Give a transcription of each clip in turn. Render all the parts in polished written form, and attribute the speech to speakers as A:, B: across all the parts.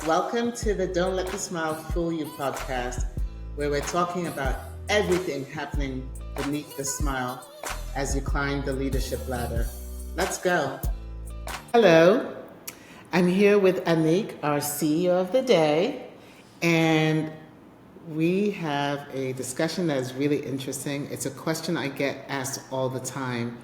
A: Welcome to the Don't Let the Smile Fool You podcast, where we're talking about everything happening beneath the smile as you climb the leadership ladder. Let's go. Hello, I'm here with Annick, our CEO of the day, and we have a discussion that is really interesting. It's a question I get asked all the time.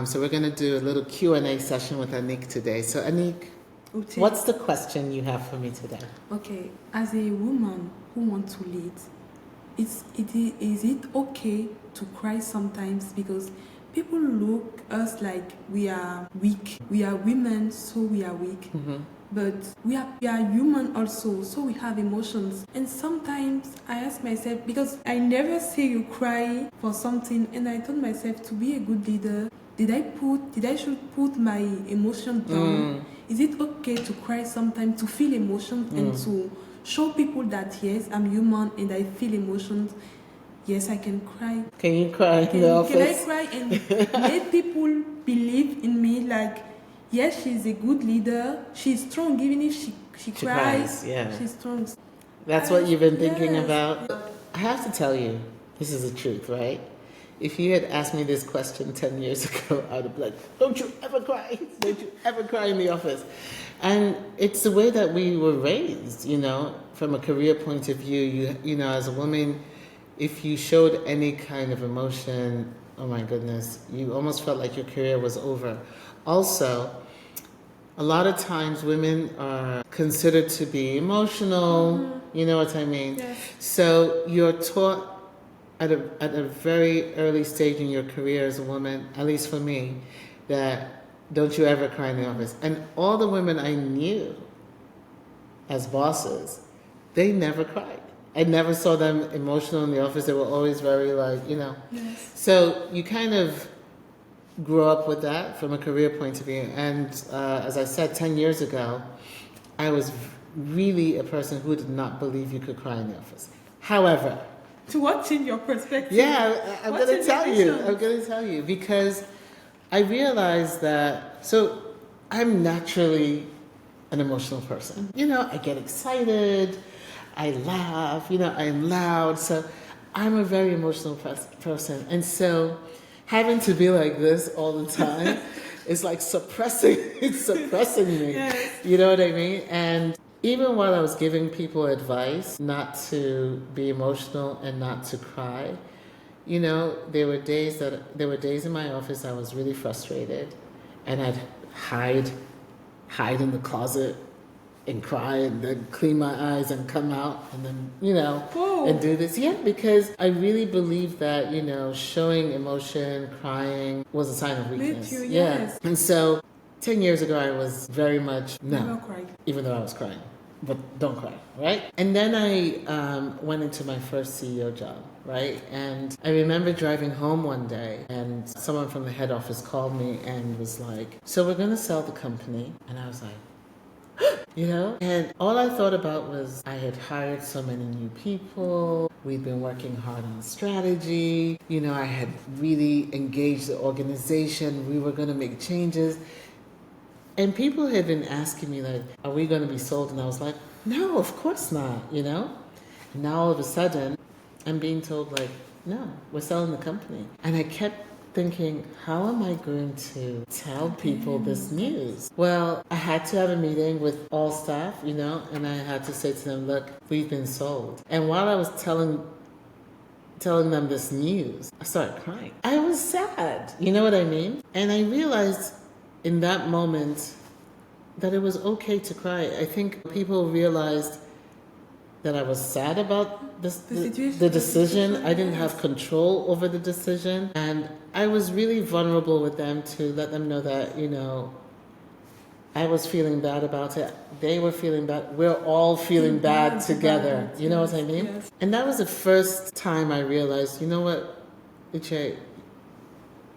A: So we're going to do a little Q&A session with Annick today. So Annick,
B: Uche.
A: what's the question you have for me today?
B: Okay, as a woman who wants to lead, is it okay to cry sometimes? Because people look us like we are weak. We are women, so we are weak.
A: Mm-hmm.
B: But we are human also, so we have emotions. And sometimes I ask myself, because I never see you cry for something, and I told myself, to be a good leader, did I should put my emotion down? Is it okay to cry sometimes, to feel emotions and to show people that yes, I'm human and I feel emotions? Yes, I can cry.
A: Can you cry in the office?
B: Can I cry and make people believe in me like, yes, she's a good leader. She's strong, even if she cries.
A: Yeah.
B: She's strong.
A: That's what you've been thinking
B: Yes.
A: about? I have to tell you, this is the truth, right? If you had asked me this question 10 years ago, I would have been like, don't you ever cry? Don't you ever cry in the office? And it's the way that we were raised, from a career point of view. You know, as a woman, if you showed any kind of emotion, oh my goodness, you almost felt like your career was over. Also, a lot of times women are considered to be emotional, you know what I mean?
B: Yes.
A: So you're taught at a very early stage in your career as a woman, at least for me, that don't you ever cry in the office. And all the women I knew as bosses, they never cried. I never saw them emotional in the office. They were always very
B: Yes.
A: So you kind of grew up with that from a career point of view. And as I said, 10 years ago, I was really a person who did not believe you could cry in the office. However,
B: To what change your perspective?
A: yeah, I'm
B: What's
A: going to tell you.
B: emotions?
A: I'm going to tell you because I realized that, so I'm naturally an emotional person. I get excited, I laugh, I'm loud. So I'm a very emotional person. And so having to be like this all the time is like suppressing me.
B: Yes.
A: You know what I mean? And even while I was giving people advice not to be emotional and not to cry, there were days in my office I was really frustrated, and I'd hide in the closet and cry and then clean my eyes and come out and then,
B: Whoa.
A: and do this. Yeah, because I really believe that, showing emotion, crying was a sign of weakness.
B: you,
A: Yeah.
B: yes.
A: And so 10 years ago, I was very much,
B: Never
A: no,
B: cried.
A: even though I was crying. But don't cry, right? And then I went into my first CEO job, right? And I remember driving home one day and someone from the head office called me and was like, so we're going to sell the company. And I was like, and all I thought about was I had hired so many new people. We'd been working hard on strategy. I had really engaged the organization. We were going to make changes. And people had been asking me, like, are we going to be sold? And I was like, no, of course not, And now all of a sudden, I'm being told, like, no, we're selling the company. And I kept thinking, how am I going to tell people this news? Well, I had to have a meeting with all staff, and I had to say to them, look, we've been sold. And while I was telling them this news, I started crying. I was sad, you know what I mean? And I realized in that moment that it was okay to cry. I think people realized that I was sad about the decision. I didn't have control over the decision. And I was really vulnerable with them to let them know that, I was feeling bad about it. They were feeling bad. We're all feeling bad together. You know what I mean?
B: Yes.
A: And that was the first time I realized, you know what, Uche,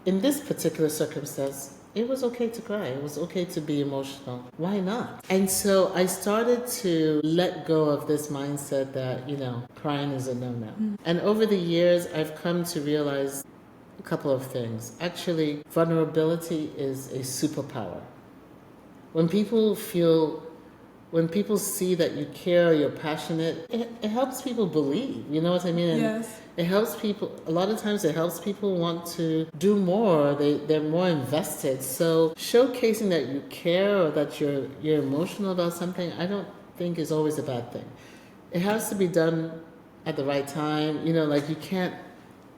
A: in this particular circumstance, it was okay to cry. It was okay to be emotional. Why not? And so I started to let go of this mindset that, crying is a no-no. And over the years, I've come to realize a couple of things. Actually, vulnerability is a superpower. When people feel when people see that you care, you're passionate, it helps people believe. You know what I mean? And
B: Yes.
A: it helps people. A lot of times, it helps people want to do more. They're more invested. So showcasing that you care or that you're emotional about something, I don't think is always a bad thing. It has to be done at the right time. You know, like you can't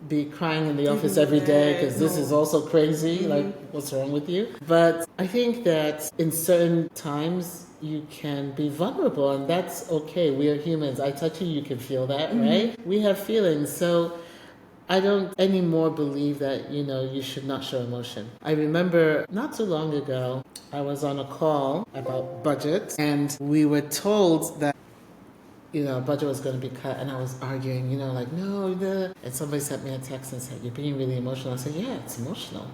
A: be crying in the office every day because this is also crazy. Like, what's wrong with you? But I think that in certain times you can be vulnerable, and that's okay. We are humans. I touch you, you can feel that, right? We have feelings. So I don't anymore believe that, you know, you should not show emotion. I remember not too long ago, I was on a call about budget, and we were told that, you know, budget was going to be cut, and I was arguing, you know, like, no, and somebody sent me a text and said, you're being really emotional. I said, yeah, it's emotional.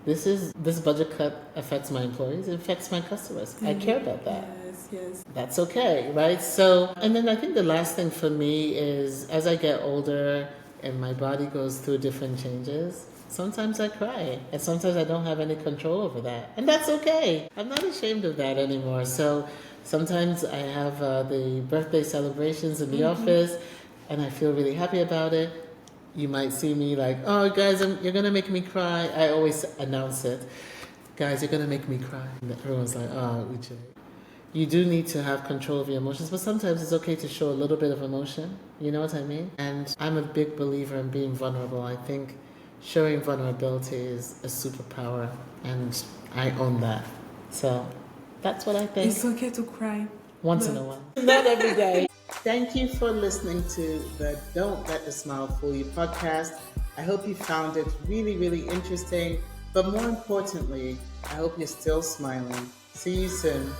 A: This budget cut affects my employees, it affects my customers. I care about that.
B: Yes.
A: That's okay, right? So, and then I think the last thing for me is, as I get older and my body goes through different changes, sometimes I cry, and sometimes I don't have any control over that. And that's okay. I'm not ashamed of that anymore. So sometimes I have the birthday celebrations in the office, and I feel really happy about it. You might see me like, oh, guys, you're going to make me cry. I always announce it. Guys, you're going to make me cry. And everyone's like, oh, Uche. You do need to have control of your emotions, but sometimes it's okay to show a little bit of emotion. You know what I mean? And I'm a big believer in being vulnerable. I think showing vulnerability is a superpower, and I own that. So that's what I think.
B: It's okay to cry.
A: Once in a while. Not every day. Thank you for listening to the Don't Let the Smile Fool You podcast. I hope you found it really, really interesting. But more importantly, I hope you're still smiling. See you soon.